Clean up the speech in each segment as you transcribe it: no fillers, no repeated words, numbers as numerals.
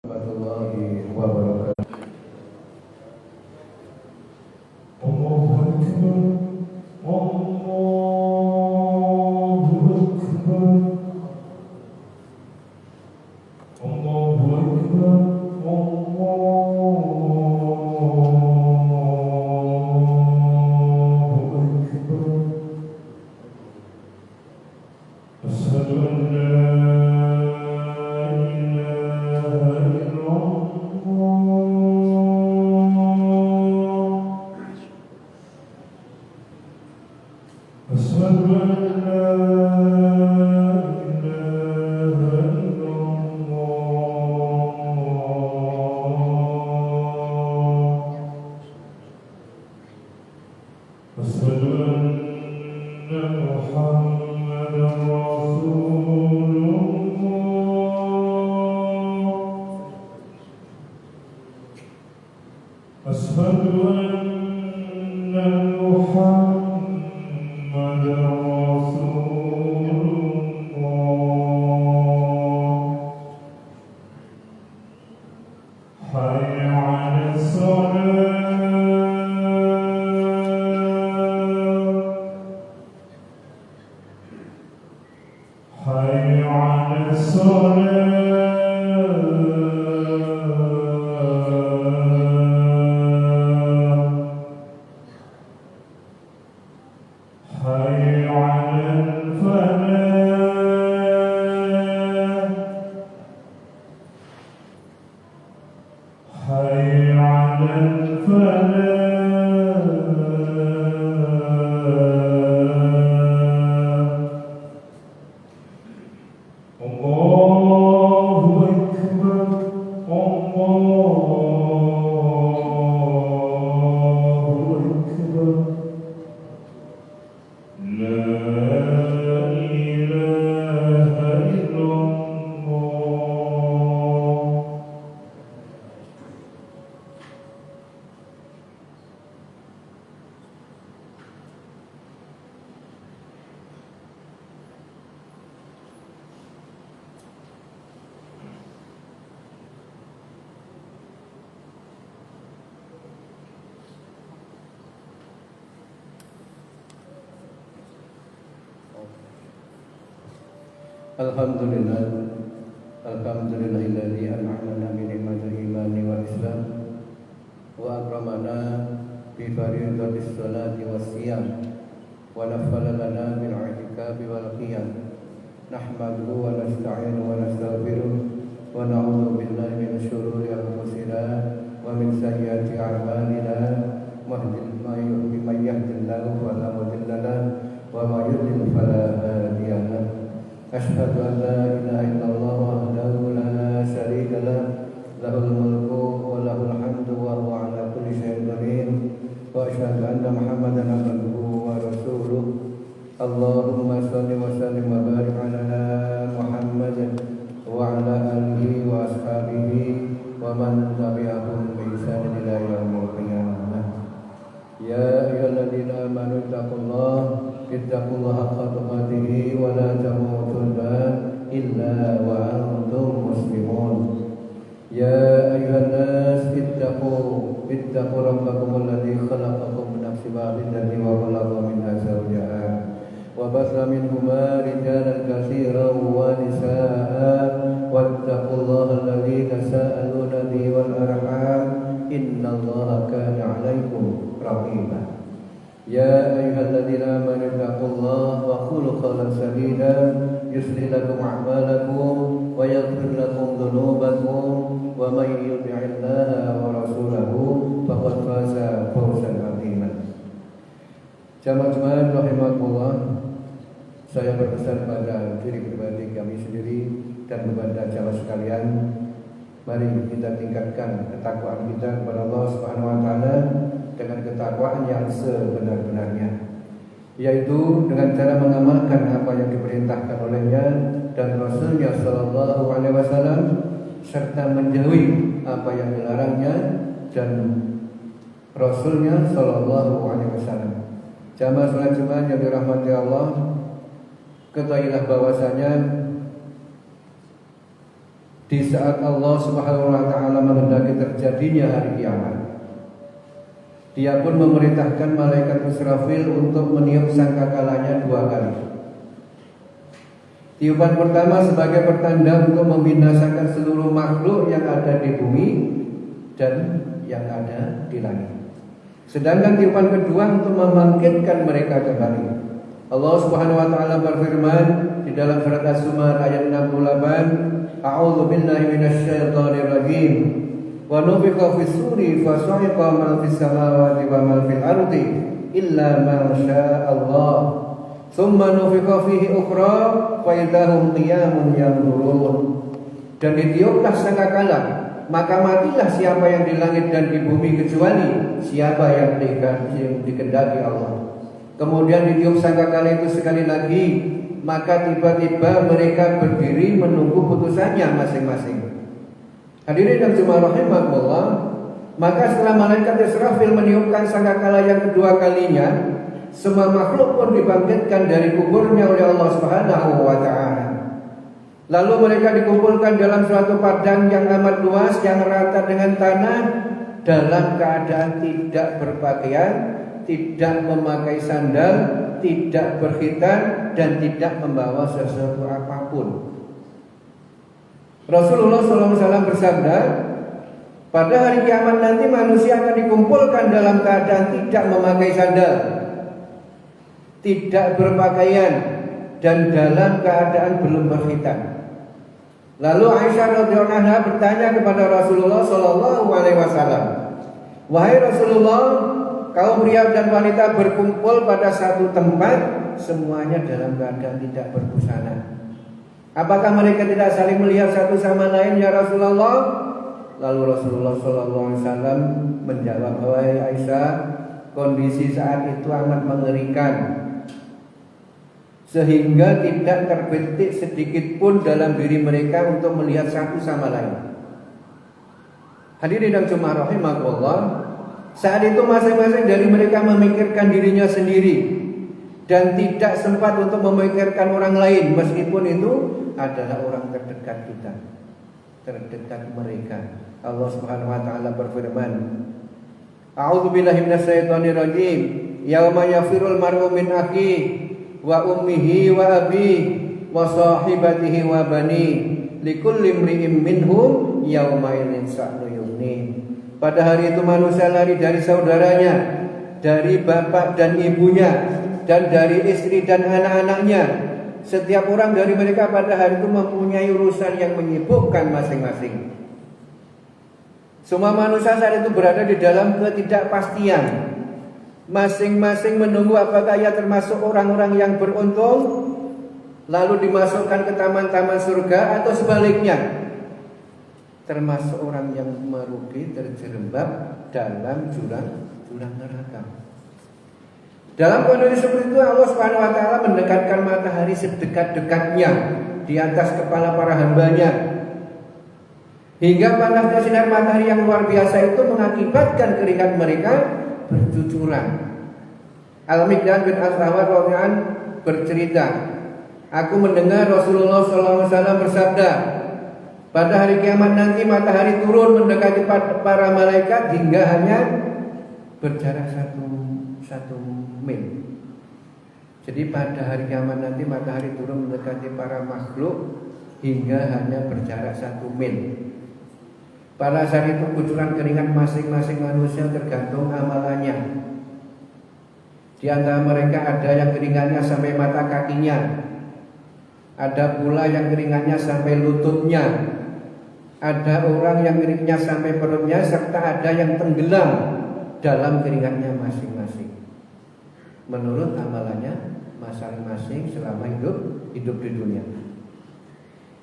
warahmatullahi wabarakatuh. Alhamdulillahilladzi an'amana bi ni'matil imani wal islam wa akramana bi fardhatis salati was siyam wa nafala lana bil i'tikafi wal qiyam nahmaduhu wa nasta'inu wa nastaghfiruh wa na'udzu billahi min shururi anfusina wa min sayyiati a'malina may yahdihillahu fala mudilla lahu wa may yudlil fala hadiya lahu. Asyhadu an la ilaha illallah wahdahu la syarika lah, lahul mulku wa lahul hamdu wa huwa ala kulli syai'in qadir. Wa asyhadu anna Muhammadan abduhu wa rasuluh. Allahumma shalli wa sallim wa barik ala Muhammad wa ala alihi wa ashabihi wa man tabi'ahum bi ihsan ila yaumil qiyamah. Ya ayyuhalladzina amanu taqullaha ittaqullaha haqqa tuqatih wa la tamutunna illa wa antum muslimun. Ya ayyuhan nas ittaqu rabbakum alladzi khalaqakum min nafsin wahidatin wa khalaqa minha zawjaha wa batha minhuma rijalan katsiran wa nisaa'a wattaqullaha alladzi tasaaluna bihi wal arham innallaha kana 'alaikum raqiba. Ya ayyuhalladzina amanu taqullaha wa qulu qawlan sadida yuslih lakum a'malakum wa yaghfir lakum dhunubakum wa may yuti'illaha wa rasulahu faqad faza fawzan 'aziman. Jamaah rahimakumullah, saya berpesan pada diri pribadi kami sendiri dan kepada jamaah sekalian, mari kita tingkatkan ketakwaan kita kepada Allah Subhanahu wa taala dengan ketakwaan yang sebenar-benarnya, yaitu dengan cara mengamalkan apa yang diperintahkan olehnya dan Rasulnya Sallallahu Alaihi Wasallam, serta menjauhi apa yang dilarangnya dan Rasulnya Sallallahu Alaihi Wasallam. Jamaah salat Jumat yang dirahmati Allah, ketahuilah bahwasanya di saat Allah Subhanahu wa taala menghendaki terjadinya hari kiamat. Dia pun memerintahkan malaikat Israfil untuk meniup sangkakalanya 2 kali. Tiupan pertama sebagai pertanda untuk membinasakan seluruh makhluk yang ada di bumi dan yang ada di langit. Sedangkan tiupan kedua untuk membangkitkan mereka kembali. Allah Subhanahu wa taala berfirman di dalam surat Az-Zumar ayat 68, A'udzu billahi minasyaitonir rajim. Wa nufikha fis suri fa sa'iqa man fis samawati wa man fil ardi illa ma syaa Allah. Tsumma nufikha fihi ukhra fa idahum qiyamun yanzurun. Dan ditiuplah sangkakala, maka matilah siapa yang di langit dan di bumi kecuali siapa yang dikehendaki Allah. Kemudian ditiup sangkakala itu sekali lagi, maka tiba-tiba mereka berdiri menunggu putusannya masing-masing. Hadirin yang jemaah rahimakumullah, maka setelah malaikat Israfil meniupkan sangkakala yang kedua kalinya, semua makhluk pun dibangkitkan dari kuburnya oleh Allah Subhanahu wa taala. Lalu mereka dikumpulkan dalam suatu padang yang amat luas yang rata dengan tanah, dalam keadaan tidak berpakaian, tidak memakai sandal, tidak berkhitan, dan tidak membawa sesuatu apapun. Rasulullah SAW bersabda, pada hari kiamat nanti manusia akan dikumpulkan dalam keadaan tidak memakai sandal, tidak berpakaian, dan dalam keadaan belum berkhitan. Lalu Aisyah radhiyallahu anha bertanya kepada Rasulullah SAW, wahai Rasulullah, kaum pria dan wanita berkumpul pada satu tempat, semuanya dalam keadaan tidak berbusana. Apakah mereka tidak saling melihat satu sama lain ya Rasulullah? Lalu Rasulullah SAW menjawab, wahai Aisyah, kondisi saat itu amat mengerikan, sehingga tidak terbetik sedikit pun dalam diri mereka untuk melihat satu sama lain. Hadirin yang jemaah rahimakumullah, saat itu masing-masing dari mereka memikirkan dirinya sendiri dan tidak sempat untuk memikirkan orang lain, meskipun itu adalah orang terdekat kita, terdekat mereka. Allah Subhanahu wa taala berfirman, A'udzu billahi minasyaitonir rajim. Yauma yafirul mar'u min akhihi wa ummihi wa abihi wa sahibatihi wa bani likulli imri'in minhum yauma idzin sha'nu yughni. Pada hari itu manusia lari dari saudaranya, dari bapak dan ibunya, dan dari istri dan anak-anaknya. Setiap orang dari mereka pada hari itu mempunyai urusan yang menyibukkan masing-masing. Semua manusia saat itu berada di dalam ketidakpastian. Masing-masing menunggu apakah ia termasuk orang-orang yang beruntung, lalu dimasukkan ke taman-taman surga, atau sebaliknya, termasuk orang yang merugi, terjerembab dalam jurang neraka. Dalam kondisi seperti itu Allah Subhanahu wa taala mendekatkan matahari sedekat-dekatnya di atas kepala para hambanya, hingga panasnya sinar matahari yang luar biasa itu mengakibatkan keringat mereka bercucuran. Al-Miqdad bin Asrawat radhiyallahu anhu bercerita, aku mendengar Rasulullah SAW bersabda, pada hari kiamat nanti matahari turun mendekati para malaikat hingga hanya berjarak satu mil. Jadi pada hari kiamat nanti matahari turun mendekati para makhluk hingga hanya berjarak 1 mil. Pada saat itu kucuran keringat masing-masing manusia tergantung amalannya. Di antara mereka ada yang keringatnya sampai mata kakinya, ada pula yang keringatnya sampai lututnya, ada orang yang keringatnya sampai perutnya, serta ada yang tenggelam dalam keringatnya masing-masing, menurut amalannya masing-masing selama hidup di dunia.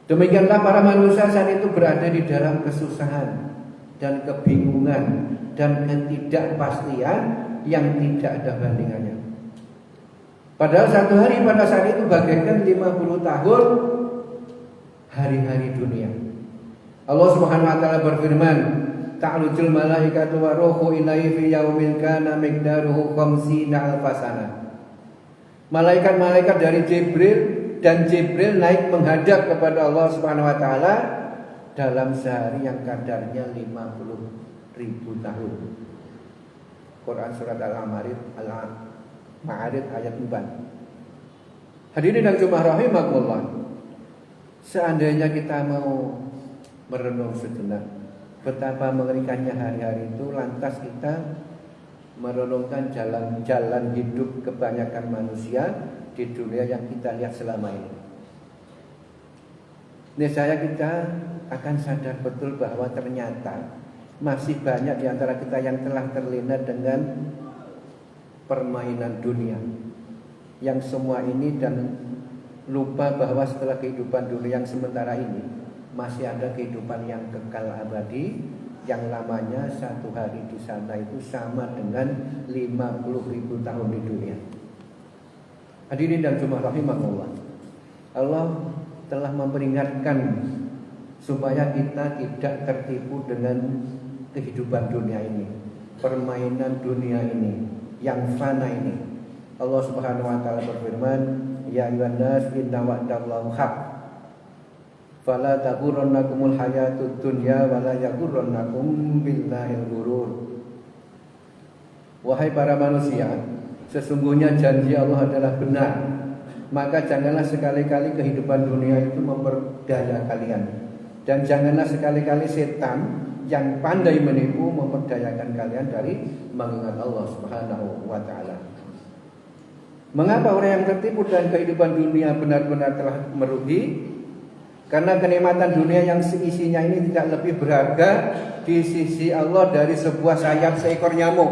Demikianlah para manusia saat itu berada di dalam kesusahan dan kebingungan dan ketidakpastian yang tidak ada bandingannya. Padahal satu hari pada saat itu bagaikan 50 tahun hari-hari dunia. Allah Subhanahu wa taala berfirman, ta'rujul malaikatu wa ruhu ilaihi fi yaumin kana miqdaruhu 50 alfasana. Malaikat-malaikat dari Jibril naik menghadap kepada Allah Subhanahu wa taala dalam sehari yang kadarnya 50.000 tahun. Quran surat Al-Ma'arij ayat 4. Hadirin dan jemaah rahimakumullah, seandainya kita mau merenung sejenak betapa mengerikannya hari-hari itu, lantas kita merenungkan jalan hidup kebanyakan manusia di dunia yang kita lihat selama ini. Niscaya kita akan sadar betul bahwa ternyata masih banyak di antara kita yang telah terlena dengan permainan dunia, yang semua ini, dan lupa bahwa setelah kehidupan dunia yang sementara ini masih ada kehidupan yang kekal abadi, yang lamanya satu hari di sana itu sama dengan 50.000 tahun di dunia. Hadirin dan jemaah rahimakumullah, Allah telah memperingatkan supaya kita tidak tertipu dengan kehidupan dunia ini, permainan dunia ini yang fana ini. Allah Subhanahu wa taala berfirman, ya ayyuhan nas inna wa'dallahi haq fala taghurrannakumul hayatud dunya wala yaghurrannakum billahil ghurur. Wahai para manusia, sesungguhnya janji Allah adalah benar, maka janganlah sekali-kali kehidupan dunia itu memperdaya kalian, dan janganlah sekali-kali setan yang pandai menipu memperdayakan kalian dari mengingat Allah Subhanahu wa taala. Mengapa orang yang tertipu dengan kehidupan dunia benar-benar telah merugi? Karena kenikmatan dunia yang seisinya ini tidak lebih berharga di sisi Allah dari sebuah sayap seekor nyamuk.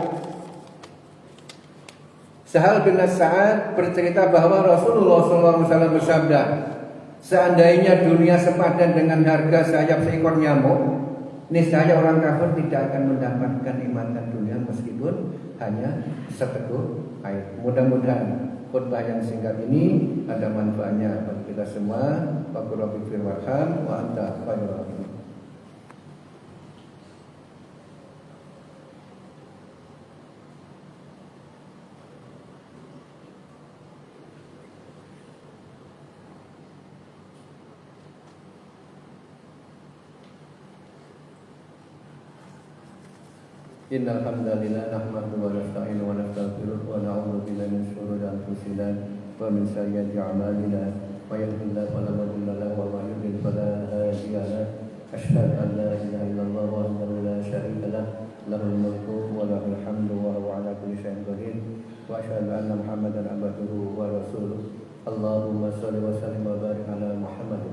Sahal bin Sa'ad bercerita bahwa Rasulullah SAW bersabda, seandainya dunia sepadan dengan harga sayap seekor nyamuk, niscaya orang kafir tidak akan mendapatkan nikmatan dunia meskipun hanya seteguk air. Mudah-mudahan khutbah yang singkat ini ada manfaatnya bagi kita semua. Wa rabbil warham wa anta khairur rahimin. Innal hamdalillah nahmaduhu wa nasta'inuhu wa nastaghfiruh wa na'udzu billahi min shururi anfusina wa min sayyiati a'malina may yahdihillahu fala mudilla lahu wa may yudlil fala hadiya lahu. Asyhadu an la ilaha illallah wahdahu la syarika lahu lahul mulku wa lahul hamdu wa huwa 'ala kulli syai'in qadir wa asyhadu anna Muhammadan abduhu wa rasuluh. Allahumma shalli wa sallim wa barik ala Muhammad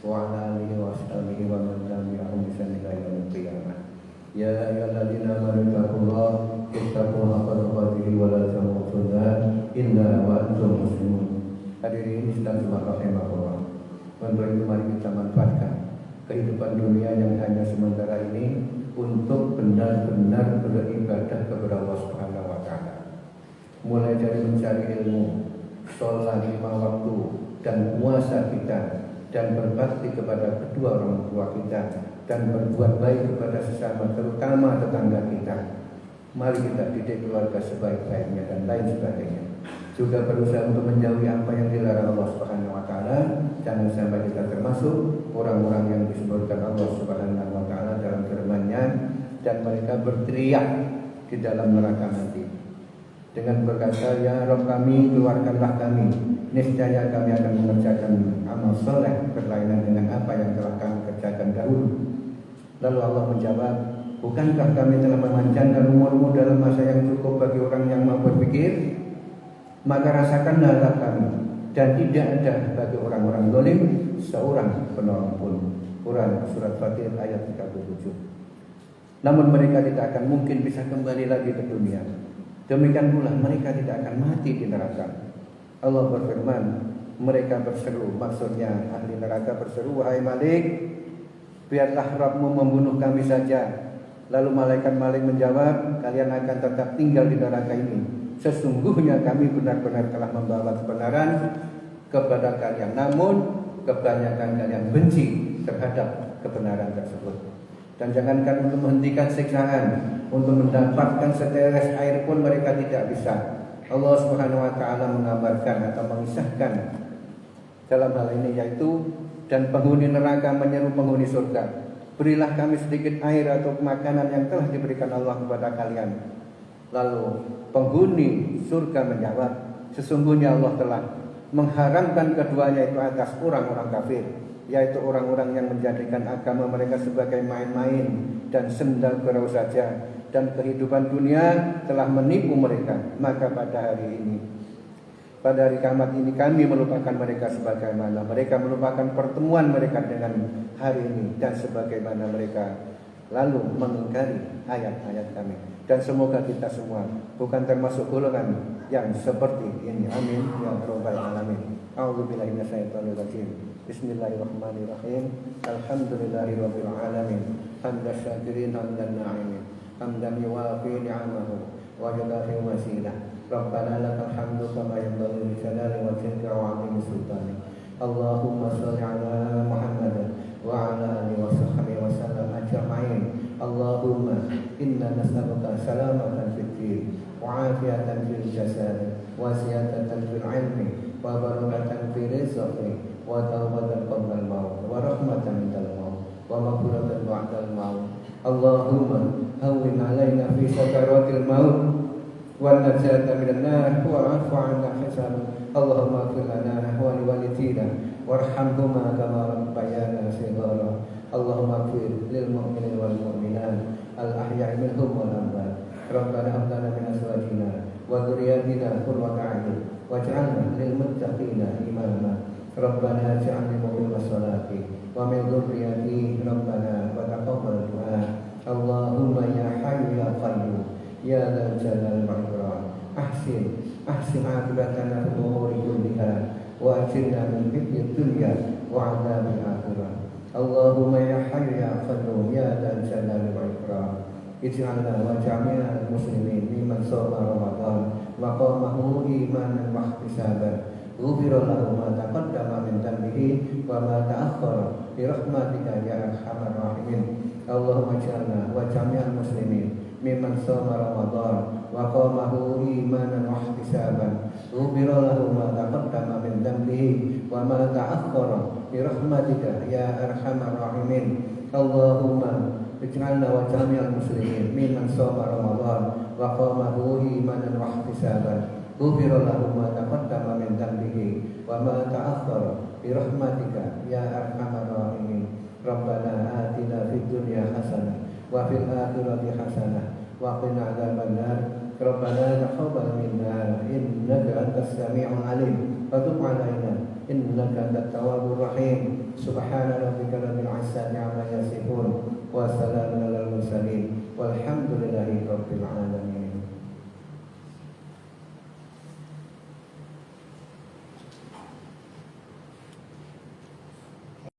wa ala alihi wa ashabihi wa man tabi'ahum bi ihsan ila yaumil qiyamah. Ya ayyuhalladzina amanu taqullaha haqqa tuqatih wa la tamutunna illa wa antum muslimun. Hadirin dan jemaah rahimakumullah, untuk itu mari kita manfaatkan kehidupan dunia yang hanya sementara ini untuk benar-benar beribadah kepada Allah Subhanahu wa taala. Mulai dari mencari ilmu, sholat 5 waktu, dan puasa kita, dan berbakti kepada kedua orang tua kita, dan berbuat baik kepada sesama, terutama tetangga kita. Mari kita didik keluarga sebaik-baiknya dan lain sebagainya. Juga berusaha untuk menjauhi apa yang dilarang Allah Subhanahu wa taala. Jangan sampai kita termasuk orang-orang yang disebutkan Allah Subhanahu wa taala dalam firman-Nya, dan mereka berteriak di dalam neraka nanti dengan berkata, ya Rabb kami, keluarkanlah kami, niscaya kami akan mengerjakan amal soleh berlainan dengan apa yang telah kami kerjakan dahulu. Lalu Allah menjawab, bukankah kami telah memanjangkan umurmu dalam masa yang cukup bagi orang yang mau berpikir? Maka rasakanlah azab kami, dan tidak ada bagi orang-orang zalim seorang penolong pun. Quran surat Fatir ayat 37. Namun mereka tidak akan mungkin bisa kembali lagi ke dunia. Demikian pula mereka tidak akan mati di neraka. Allah berfirman, mereka berseru, maksudnya ahli neraka berseru, wahai Malik, biarlah Rabbmu membunuh kami saja. Lalu malaikat menjawab, kalian akan tetap tinggal di neraka ini. Sesungguhnya kami benar-benar telah membawa kebenaran kepada kalian, namun kebanyakan kalian benci terhadap kebenaran tersebut. Dan jangankan untuk menghentikan siksaan, untuk mendapatkan setetes air pun mereka tidak bisa. Allah Subhanahu wa taala menggambarkan atau mengisahkan dalam hal ini, yaitu dan penghuni neraka menyeru penghuni surga, berilah kami sedikit air atau makanan yang telah diberikan Allah kepada kalian. Lalu penghuni surga menjawab, sesungguhnya Allah telah mengharamkan keduanya itu atas orang-orang kafir, yaitu orang-orang yang menjadikan agama mereka sebagai main-main dan senda gurau saja, dan kehidupan dunia telah menipu mereka. Maka pada hari kiamat ini kami melupakan mereka sebagaimana mereka melupakan pertemuan mereka dengan hari ini, dan sebagaimana mereka lalu mengingkari ayat-ayat kami. Dan semoga kita semua bukan termasuk golongan yang seperti ini. Amin ya rabbal alamin. A'udzubillahi minasyaitonir rajim. Bismillahirrahmanirrahim. Alhamdulillahirabbil alamin. Hamdan syakirin hamdan na'imin. Hamdan yuwafi ni'amahu wa yudafi wasilah. Rabbana lakal hamdu kama yanbaghi li jalali wajhika wa 'azimi sultanik. Allahumma shalli ala Muhammad wa ala alihi wa sahbihi wa sallam ajma'in. Allahumma inna nas'aluka salamatan fid din wa 'afiyatan fil jasad wa ziyadatan fil 'ilmi wa barakatan fil rizqi wa tawbatan qabla al-maut wa rahmatan indal maut wa maghfiratan ba'da al-maut. Allahumma hawwin 'alaina fi sakaratil maut wa najata minan nar wa 'afu 'anna hisab. Allahumma ighfir lana wa liwalidina warhamhuma kama rabbayana shighara. Allahumma ighfir lil mu'minin wal mu'minat al ahya'i minhum wal amwat. Rabbana hab lana min azwajina wa dhurriyyatina qurrata a'yun waj'alna lil muttaqina imama. Rabbana ij'alni muqima sholati wa min dhurriyyati rabbana wa taqabbal du'a. Allahumma ya hayyu ya qayyum ya dzal jalali wal ikram ahsin akibatana fil umuri kulliha wa ajirna min fitnatid dunya wa 'adzabil akhirah. Allahumma ya hayyu ya qayyum ya dzal jalali wal ikram ij'alna wa jami'al muslimin mimman shoma ramadan wa qamahu imanan wa ihtisaban. Ghufira lahu ma taqaddama min dhanbihi wa ma ta'akhkhara bi rahmatika ya arhamar rahimin. Allahumma ij'alna wa jami'al muslimin mimman shoma ramadan wa qamahu imanan wa ihtisaban. Ghufira lahu ma taqaddama min dhanbihi wa ma ta'akhkhara bi rahmatika ya arhamar rahimin. Allahumma ij'alna wa jami'al muslimin mimman shoma ramadan wa qamahu imanan wa ihtisaban. Ghufira lahu ma taqaddama min dhanbihi wa ma ta'akhkhara bi rahmatika ya arhamar rahimin. Rabbana atina fid dunya hasanah wa fil akhirati hasanah wa qina adzaban nar. Rabbana taqabbal minna innaka antas sami'ul alim wa tub 'alaina innaka antat tawwabur rahim. Subhana rabbika rabbil 'izzati 'amma yasifun wa salamun alal mursalin walhamdulillahi rabbil alamin.